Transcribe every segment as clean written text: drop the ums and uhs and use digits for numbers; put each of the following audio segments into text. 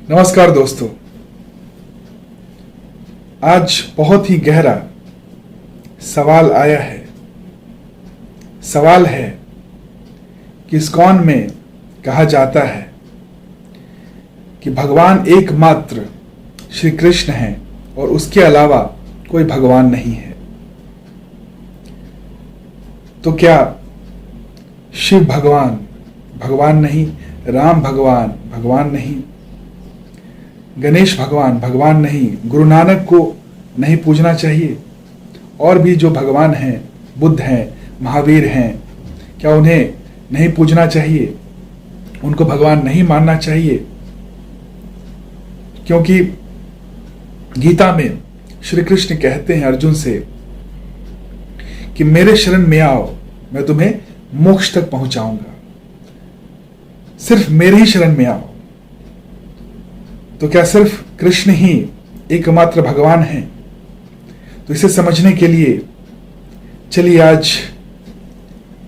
नमस्कार दोस्तों। आज बहुत ही गहरा सवाल आया है। सवाल है कि इस्कॉन में कहा जाता है कि भगवान एकमात्र श्री कृष्ण हैं और उसके अलावा कोई भगवान नहीं है। तो क्या शिव भगवान भगवान नहीं, राम भगवान भगवान नहीं, गणेश भगवान भगवान नहीं, गुरु नानक को नहीं पूजना चाहिए? और भी जो भगवान हैं, बुद्ध हैं, महावीर हैं, क्या उन्हें नहीं पूजना चाहिए? उनको भगवान नहीं मानना चाहिए? क्योंकि गीता में श्री कृष्ण कहते हैं अर्जुन से कि मेरे शरण में आओ, मैं तुम्हें मोक्ष तक पहुंचाऊंगा। सिर्फ मेरे ही शरण में आओ। तो क्या सिर्फ कृष्ण ही एकमात्र भगवान हैं? तो इसे समझने के लिए चलिए आज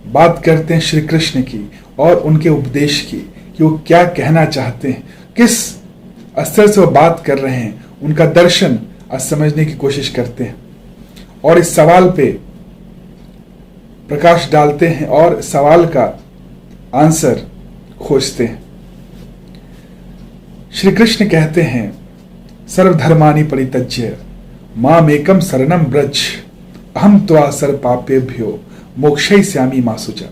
बात करते हैं श्री कृष्ण की और उनके उपदेश की कि वो क्या कहना चाहते हैं, किस स्तर से वो बात कर रहे हैं, उनका दर्शन आज समझने की कोशिश करते हैं और इस सवाल पे प्रकाश डालते हैं और सवाल का आंसर खोजते हैं। श्री कृष्ण कहते हैं, सर्वधर्मानि परित्यज्य मामेकं शरणं व्रज अहं त्वा सर्व पापेभ्यो मोक्षयिष्यामि मा शुचा।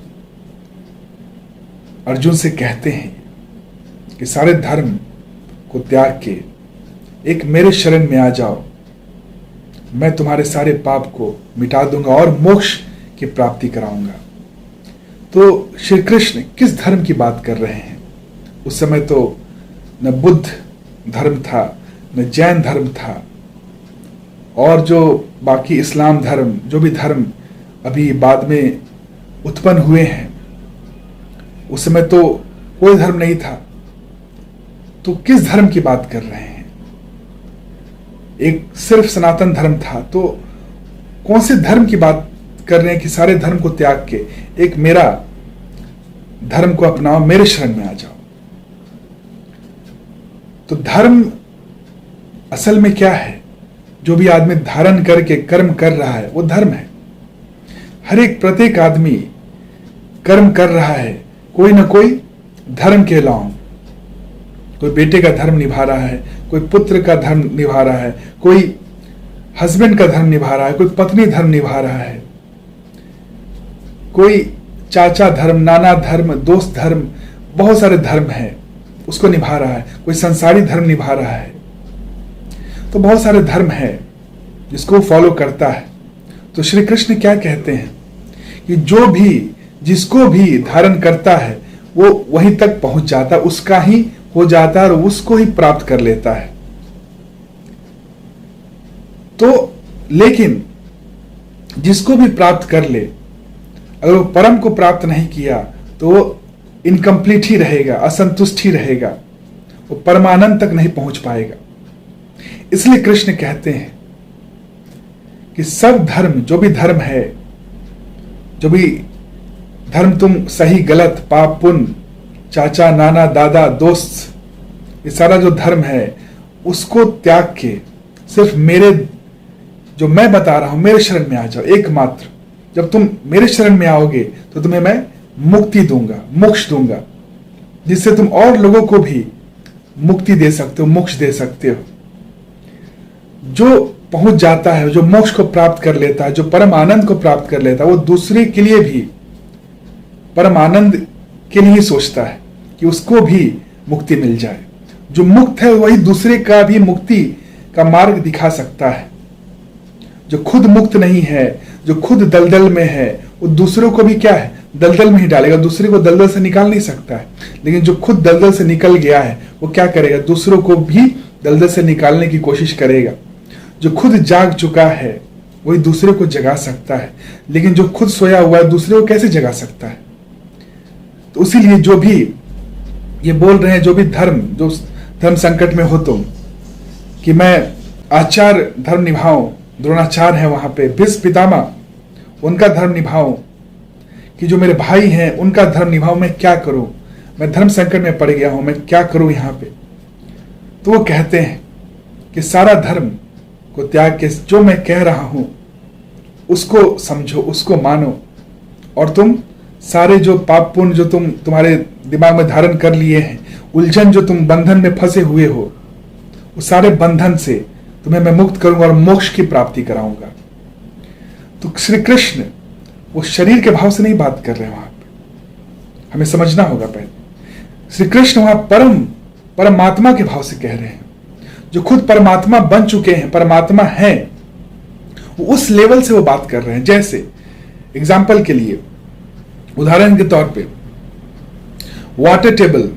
अर्जुन से कहते हैं कि सारे धर्म को त्याग के एक मेरे शरण में आ जाओ, मैं तुम्हारे सारे पाप को मिटा दूंगा और मोक्ष की प्राप्ति कराऊंगा। तो श्री कृष्ण किस धर्म की बात कर रहे हैं? उस समय तो न बुद्ध धर्म था, न जैन धर्म था, और जो बाकी इस्लाम धर्म, जो भी धर्म अभी बाद में उत्पन्न हुए हैं, उस समय तो कोई धर्म नहीं था। तो किस धर्म की बात कर रहे हैं? एक सिर्फ सनातन धर्म था। तो कौन से धर्म की बात कर रहे हैं कि सारे धर्म को त्याग के एक मेरा धर्म को अपनाओ, मेरे शरण में आ जाओ? तो धर्म असल में क्या है? जो भी आदमी धारण करके कर्म कर रहा है वो धर्म है। हर एक प्रत्येक आदमी कर्म कर रहा है, कोई ना कोई धर्म कहलाऊं। कोई बेटे का धर्म निभा रहा है, कोई पुत्र का धर्म निभा रहा है, कोई हस्बैंड का धर्म निभा रहा है, कोई पत्नी धर्म निभा रहा है, कोई चाचा धर्म, नाना धर्म, दोस्त धर्म, बहुत सारे धर्म है उसको निभा रहा है, कोई संसारी धर्म निभा रहा है। तो बहुत सारे धर्म है जिसको फॉलो करता है। तो श्री कृष्ण क्या कहते हैं कि जो भी जिसको भी धारण करता है वो वहीं तक पहुंच जाता है, उसका ही हो जाता है और उसको ही प्राप्त कर लेता है। तो लेकिन जिसको भी प्राप्त कर ले, अगर वो परम को प्राप्त नहीं किया तो वो इनकम्प्लीट ही रहेगा, असंतुष्ट ही रहेगा, वो परमानंद तक नहीं पहुंच पाएगा। इसलिए कृष्ण कहते हैं कि सब धर्म, जो भी धर्म है, जो भी धर्म तुम सही गलत, पाप पुण्य, चाचा नाना दादा दोस्त, ये सारा जो धर्म है उसको त्याग के सिर्फ मेरे, जो मैं बता रहा हूं, मेरे शरण में आ जाओ एकमात्र। जब तुम मेरे शरण में आओगे तो तुम्हें मैं मुक्ति दूंगा, मोक्ष दूंगा, जिससे तुम और लोगों को भी मुक्ति दे सकते हो, मोक्ष दे सकते हो। जो पहुंच जाता है, जो मोक्ष को प्राप्त कर लेता है, जो परम आनंद को प्राप्त कर लेता है, वो दूसरे के लिए भी परम आनंद के लिए सोचता है कि उसको भी मुक्ति मिल जाए। जो मुक्त है वही दूसरे का भी मुक्ति का मार्ग दिखा सकता है। जो खुद मुक्त नहीं है, जो खुद दलदल में है, वो दूसरों को भी क्या है, दलदल में ही डालेगा। दूसरे को दलदल से निकाल नहीं सकता है, लेकिन जो खुद दलदल से निकल गया है वो क्या करेगा, दूसरों को भी दलदल से निकालने की कोशिश करेगा। जो खुद जाग चुका है वही दूसरे को जगा सकता है, लेकिन जो खुद सोया हुआ है दूसरे को कैसे जगा सकता है? तो इसीलिए जो भी ये बोल रहे हैं, जो भी धर्म, जो धर्म संकट में हो तुम, कि मैं आचार्य धर्म निभाऊं, द्रोणाचार्य है वहां पे, भीष्म पितामह, उनका धर्म निभाऊं, कि जो मेरे भाई हैं उनका धर्म निभाऊं, मैं क्या करूं? मैं धर्म संकट में पड़ गया हूं, मैं क्या करूं यहाँ पे? तो वो कहते हैं कि सारा धर्म को त्याग के जो मैं कह रहा हूं उसको समझो, उसको मानो, और तुम सारे जो पाप पुण्य जो तुम्हारे दिमाग में धारण कर लिए हैं, उलझन जो तुम बंधन में फंसे हुए हो, उस सारे बंधन से तुम्हें मैं मुक्त करूंगा और मोक्ष की प्राप्ति कराऊंगा। तो श्री कृष्ण वो शरीर के भाव से नहीं बात कर रहे हैं, वहां पे हमें समझना होगा। पहले श्री कृष्ण वहां परमात्मा के भाव से कह रहे हैं, जो खुद परमात्मा बन चुके हैं, परमात्मा हैं, उस लेवल से वो बात कर रहे हैं। जैसे एग्जाम्पल के लिए, उदाहरण के तौर पे, वाटर टेबल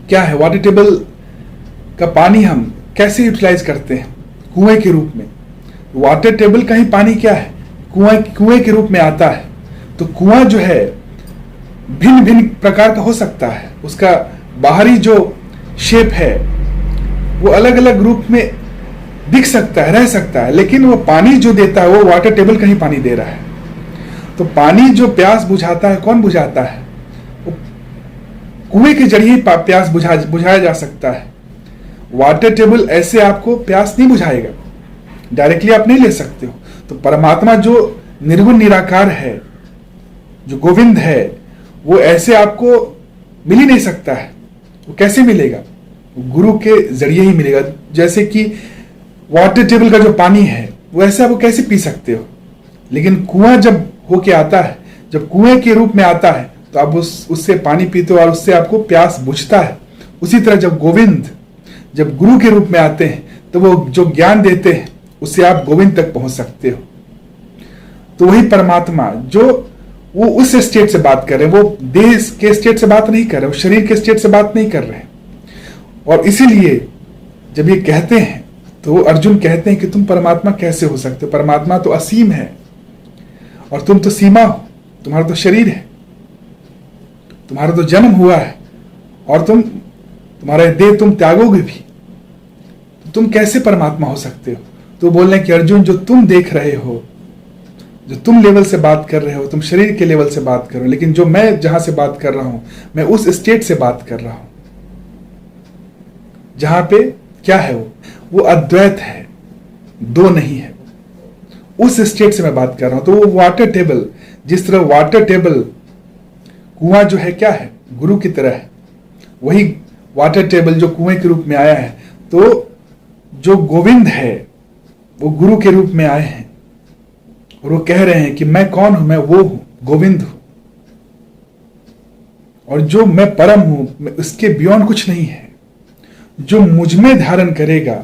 क्या है? वाटर टेबल का पानी हम कैसे यूटिलाइज करते हैं? कुएं के रूप में। वाटर टेबल का ही पानी क्या है? कुएं के रूप में आता है। तो कुआं जो है भिन्न भिन्न प्रकार का हो सकता है, उसका बाहरी जो शेप है वो अलग अलग रूप में दिख सकता है, रह सकता है, लेकिन वो पानी जो देता है वो वाटर टेबल का ही पानी दे रहा है। तो पानी जो प्यास बुझाता है, कौन बुझाता है? वो कुएं के जरिए प्यास बुझाया जा सकता है। वाटर टेबल ऐसे आपको प्यास नहीं बुझाएगा, डायरेक्टली आप नहीं ले सकते हो। तो परमात्मा जो निर्गुण निराकार है, जो गोविंद है, वो ऐसे आपको मिल ही नहीं सकता है। वो कैसे मिलेगा? गुरु के जरिए ही मिलेगा। जैसे कि वाटर टेबल का जो पानी है वो ऐसे आप कैसे पी सकते हो? लेकिन कुआं जब होके आता है, जब कुएं के रूप में आता है, तो आप उससे पानी पीते हो और उससे आपको प्यास बुझता है। उसी तरह जब गोविंद जब गुरु के रूप में आते हैं, तो वो जो ज्ञान देते हैं उससे आप गोविंद तक पहुंच सकते हो। तो वही परमात्मा जो वो उस स्टेट से बात कर रहे हैं, वो देह के स्टेट से बात नहीं कर रहे, वो शरीर के स्टेट से बात नहीं कर रहे हैं। और इसीलिए जब ये कहते हैं तो अर्जुन कहते हैं कि तुम परमात्मा कैसे हो सकते हो? परमात्मा तो असीम है और तुम तो सीमा हो, तुम्हारा तो शरीर है, तुम्हारा तो जन्म हुआ है और तुम्हारा देह तुम त्यागोगे भी, तो तुम कैसे परमात्मा हो सकते हो? तो बोल रहे हैं कि अर्जुन, जो तुम देख रहे हो, जो तुम लेवल से बात कर रहे हो, तुम शरीर के लेवल से बात कर रहे हो, लेकिन जो मैं जहां से बात कर रहा हूं, मैं उस स्टेट से बात कर रहा हूं जहां पे क्या है? वो अद्वैत है, दो नहीं है। उस स्टेट से मैं बात कर रहा हूं। तो वो वाटर टेबल, जिस तरह वाटर टेबल कुआं जो है क्या है? गुरु की तरह है। वही वाटर टेबल जो कुएं के रूप में आया है, तो जो गोविंद है वो गुरु के रूप में आए हैं और वो कह रहे हैं कि मैं कौन हूं? मैं वो हूं, गोविंद हूं, और जो मैं परम हूं, उसके बियॉन्ड कुछ नहीं है। जो मुझ में धारण करेगा,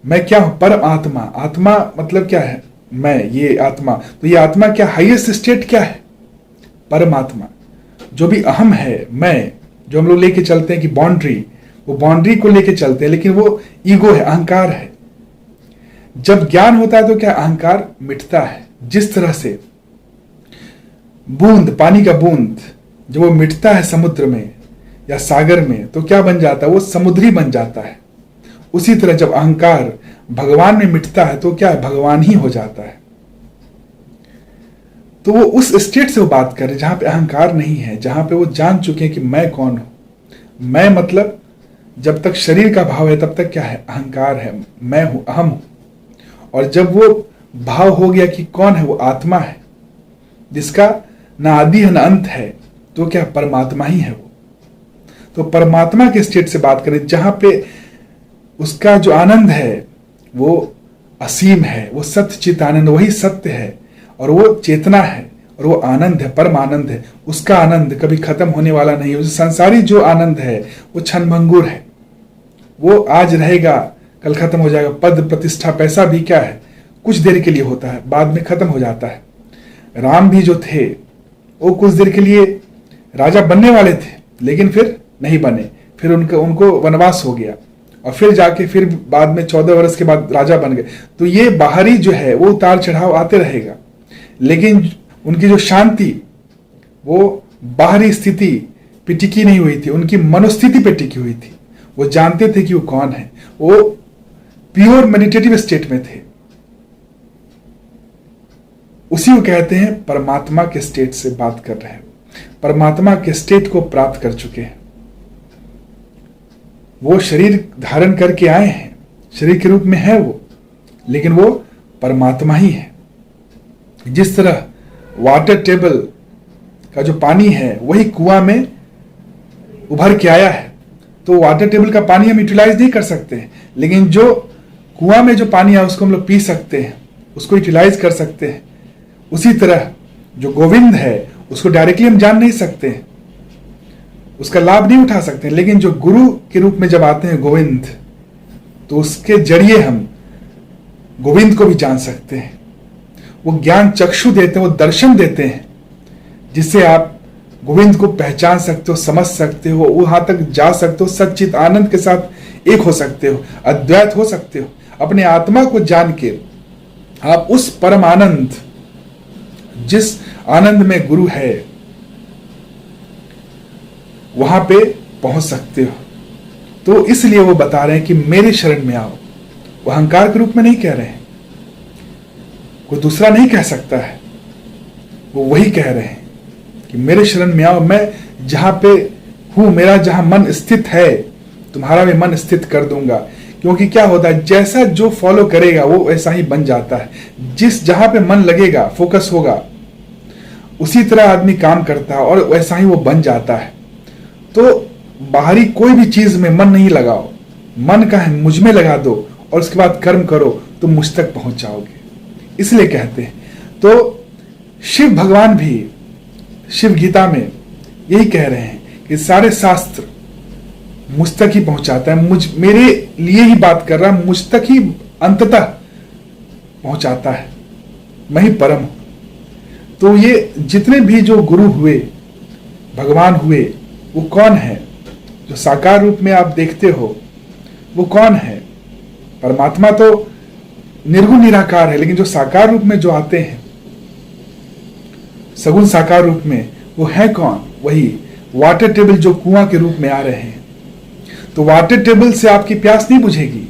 मैं क्या हूं? परम आत्मा। आत्मा मतलब क्या है? मैं, ये आत्मा। तो ये आत्मा क्या हाईएस्ट स्टेट क्या है? परमात्मा। जो भी अहम है, मैं, जो हम लोग लेके चलते हैं कि बाउंड्री, वो बाउंड्री को लेके चलते हैं, लेकिन वो ईगो है, अहंकार है। जब ज्ञान होता है तो क्या अहंकार मिटता है। जिस तरह से बूंद, पानी का बूंद जब वो मिटता है समुद्र में या सागर में, तो क्या बन जाता है? वो समुद्री बन जाता है। उसी तरह जब अहंकार भगवान में मिटता है तो क्या है? भगवान ही हो जाता है। तो वो उस स्टेट से वो बात कर रहे हैं जहां पे अहंकार नहीं है, जहां पे वो जान चुके हैं कि मैं कौन हूं। मैं मतलब जब तक शरीर का भाव है तब तक क्या है? अहंकार है, मैं हूं, अहम हूं। और जब वो भाव हो गया कि कौन है? वो आत्मा है, जिसका ना आदि है ना अंत है, तो क्या? परमात्मा ही है वो। तो परमात्मा के स्टेट से बात करें जहां पे उसका जो आनंद है वो असीम है, वो सत्य चित आनंद, वही सत्य है और वो चेतना है और वो आनंद है, परम आनंद है। उसका आनंद कभी खत्म होने वाला नहीं है। संसारी जो आनंद है वो क्षणभंगुर है, वो आज रहेगा, कल खत्म हो जाएगा। पद प्रतिष्ठा पैसा भी क्या है? कुछ देर के लिए होता है, बाद में खत्म हो जाता है। राम भी जो थे वो कुछ देर के लिए राजा बनने वाले थे, लेकिन फिर नहीं बने, फिर उनको वनवास हो गया और फिर जाके फिर बाद में 14 वर्ष के बाद राजा बन गए। तो ये बाहरी जो है वो उतार चढ़ाव आते रहेगा, लेकिन उनकी जो शांति वो बाहरी स्थिति पे टिकी नहीं हुई थी, उनकी मनोस्थिति पे टिकी हुई थी। वो जानते थे कि वो कौन है, वो प्योर मेडिटेटिव स्टेट में थे। उसी को कहते हैं परमात्मा के स्टेट से बात कर रहे हैं, परमात्मा के स्टेट को प्राप्त कर चुके हैं। वो शरीर धारण करके आए हैं, शरीर के रूप में है वो, लेकिन वो परमात्मा ही है। जिस तरह वाटर टेबल का जो पानी है वही कुआं में उभर के आया है, तो वाटर टेबल का पानी हम यूटिलाइज नहीं कर सकते हैं, लेकिन जो कुआं में जो पानी है उसको हम लोग पी सकते हैं, उसको यूटिलाइज कर सकते हैं। उसी तरह जो गोविंद है उसको डायरेक्टली हम जान नहीं सकते हैं, उसका लाभ नहीं उठा सकते हैं, लेकिन जो गुरु के रूप में जब आते हैं गोविंद, तो उसके जरिए हम गोविंद को भी जान सकते हैं। वो ज्ञान चक्षु देते हैं, वो दर्शन देते हैं, जिससे आप गोविंद को पहचान सकते हो, समझ सकते हो, वहां तक जा सकते हो, सच्चित आनंद के साथ एक हो सकते हो, अद्वैत हो सकते हो। अपने आत्मा को जान के आप उस परम आनंद, जिस आनंद में गुरु है, वहां पे पहुंच सकते हो। तो इसलिए वो बता रहे हैं कि मेरे शरण में आओ। वो अहंकार के रूप में नहीं कह रहे हैं, कोई दूसरा नहीं कह सकता है, वो वही कह रहे हैं कि मेरे शरण में आओ, मैं जहां पे हूं, मेरा जहां मन स्थित है, तुम्हारा भी मन स्थित कर दूंगा। क्योंकि क्या होता है, जैसा जो फॉलो करेगा वो वैसा ही बन जाता है। जिस जहां पे मन लगेगा, फोकस होगा, उसी तरह आदमी काम करता है और वैसा ही वो बन जाता है। तो बाहरी कोई भी चीज में मन नहीं लगाओ, मन का है मुझ में लगा दो और उसके बाद कर्म करो, तो मुझ तक पहुंच जाओगे। इसलिए कहते हैं। तो शिव भगवान भी शिव गीता में यही कह रहे हैं कि सारे शास्त्र मुझ तक ही पहुंचाता है, मेरे लिए ही बात कर रहा है, मुझ तक ही अंततः पहुंचाता है, मैं ही परम हूं। तो ये जितने भी जो गुरु हुए, भगवान हुए, वो कौन है? जो साकार रूप में आप देखते हो वो कौन है? परमात्मा तो निर्गुण निराकार है, लेकिन जो साकार रूप में जो आते हैं, सगुण साकार रूप में, वो है कौन? वही वाटर टेबल जो कुआं के रूप में आ रहे हैं। तो वाटर टेबल से आपकी प्यास नहीं बुझेगी,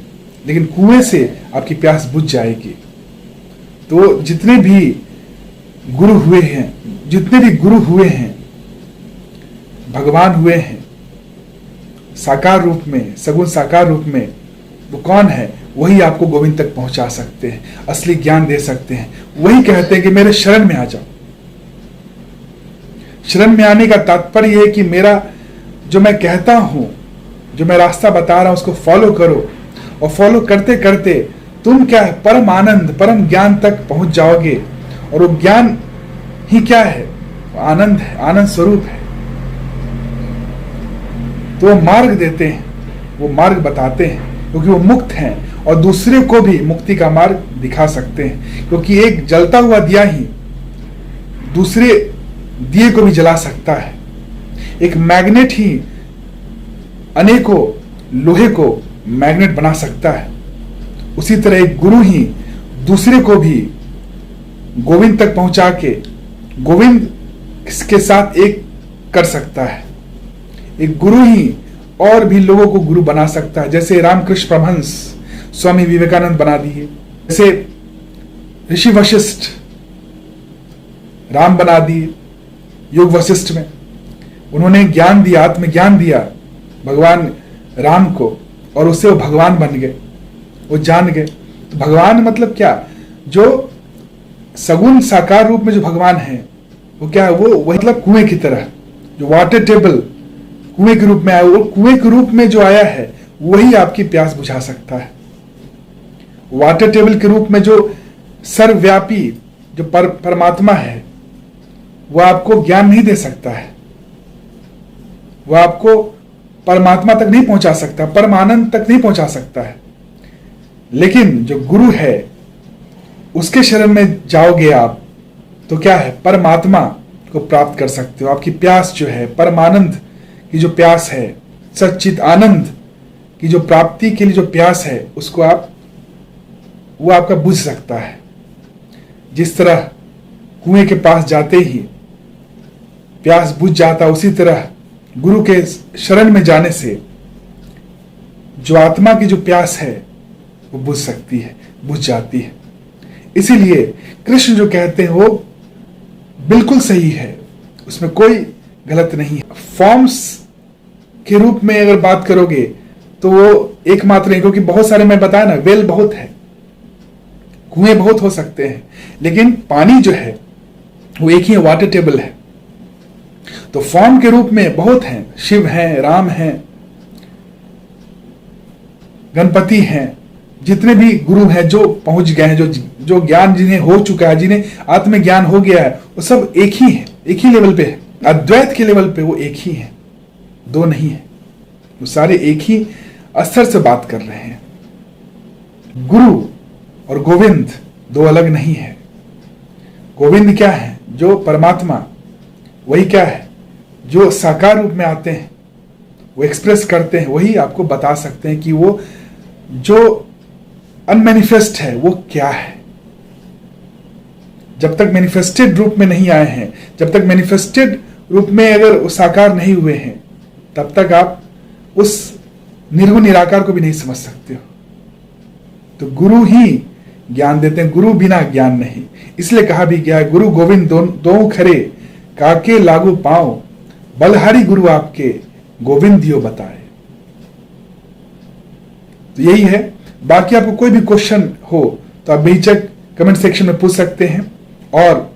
लेकिन कुएं से आपकी प्यास बुझ जाएगी। तो जितने भी गुरु हुए हैं, जितने भी गुरु हुए हैं, भगवान हुए हैं साकार रूप में, सगुण साकार रूप में, वो कौन है? वही आपको गोविंद तक पहुंचा सकते हैं, असली ज्ञान दे सकते हैं। वही कहते हैं कि मेरे शरण में आ जाओ। शरण में आने का तात्पर्य है कि मेरा जो मैं कहता हूं, जो मैं रास्ता बता रहा हूं, उसको फॉलो करो, और फॉलो करते करते तुम क्या है, परम आनंद, परम ज्ञान तक पहुंच जाओगे। और वो ज्ञान ही क्या है? आनंद है, आनंद स्वरूप है। तो वो मार्ग देते हैं, वो मार्ग बताते हैं, क्योंकि वो मुक्त हैं और दूसरे को भी मुक्ति का मार्ग दिखा सकते हैं। क्योंकि एक जलता हुआ दिया ही दूसरे दिए को भी जला सकता है। एक मैग्नेट ही अनेकों लोहे को मैग्नेट बना सकता है। उसी तरह एक गुरु ही दूसरे को भी गोविंद तक पहुंचा के गोविंद के साथ एक कर सकता है। एक गुरु ही और भी लोगों को गुरु बना सकता है। जैसे रामकृष्ण परमहंस स्वामी विवेकानंद बना दिए, जैसे ऋषि वशिष्ठ राम बना दिए योग वशिष्ठ में। उन्होंने ज्ञान दिया, आत्मज्ञान दिया भगवान राम को, और उससे वो भगवान बन गए, वो जान गए। तो भगवान मतलब क्या? जो सगुण साकार रूप में जो भगवान है वो क्या है? वो मतलब कुएं की तरह, जो वाटर टेबल कुएं के रूप में आया, वो कुएं के रूप में जो आया है वही आपकी प्यास बुझा सकता है। वाटर टेबल के रूप में जो सर्वव्यापी जो परमात्मा है, वो आपको ज्ञान नहीं दे सकता है, वो आपको परमात्मा तक नहीं पहुंचा सकता, परमानंद तक नहीं पहुंचा सकता है। लेकिन जो गुरु है उसके शरण में जाओगे आप, तो क्या है? परमात्मा को प्राप्त कर सकते हो। आपकी प्यास जो है, परमानंद की जो प्यास है, सच्चित आनंद की जो प्राप्ति के लिए जो प्यास है, उसको वो आपका बुझ सकता है। जिस तरह कुएं के पास जाते ही प्यास बुझ जाता, उसी तरह गुरु के शरण में जाने से जो आत्मा की जो प्यास है वो बुझ सकती है, बुझ जाती है। इसीलिए कृष्ण जो कहते हैं वो बिल्कुल सही है, उसमें कोई गलत नहीं है। फॉर्म्स के रूप में अगर बात करोगे तो वो एकमात्र नहीं, क्योंकि बहुत सारे मैं बताया ना, वेल बहुत है, कुएं बहुत हो सकते हैं, लेकिन पानी जो है वो एक ही वाटर टेबल है। तो फॉर्म के रूप में बहुत हैं, शिव हैं, राम हैं, गणपति हैं, जितने भी गुरु हैं जो पहुंच गए हैं, जो ज्ञान जिन्हें हो चुका है, जिन्हें आत्मज्ञान हो गया है, वो सब एक ही है, एक ही लेवल पे है। अद्वैत के लेवल पे वो एक ही है, दो नहीं है। वो सारे एक ही स्तर से बात कर रहे हैं। गुरु और गोविंद दो अलग नहीं है। गोविंद क्या है? जो परमात्मा, वही क्या है? जो साकार रूप में आते हैं, वो एक्सप्रेस करते हैं, वही आपको बता सकते हैं कि वो जो अनमैनिफेस्ट है वो क्या है। जब तक मैनिफेस्टेड रूप में नहीं आए हैं, जब तक मैनिफेस्टेड रूप में अगर वो साकार नहीं हुए हैं, तब तक आप उस निर्गुण निराकार को भी नहीं समझ सकते हो। तो गुरु ही ज्ञान देते हैं, गुरु बिना ज्ञान नहीं। इसलिए कहा भी गया है, गुरु गोविंद दो खरे, काके लागू पाओ, बलहारी गुरु आपके, गोविंद दियो बताए। तो यही है। बाकी आपको कोई भी क्वेश्चन हो तो आप बेहिचक कमेंट सेक्शन में पूछ सकते हैं। और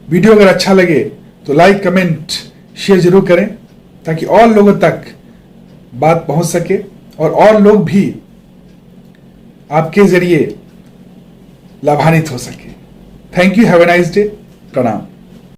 वीडियो अगर अच्छा लगे तो लाइक, कमेंट, शेयर जरूर करें, ताकि और लोगों तक बात पहुंच सके और लोग भी आपके जरिए लाभान्वित हो सके। Thank you, have a nice day, प्रणाम।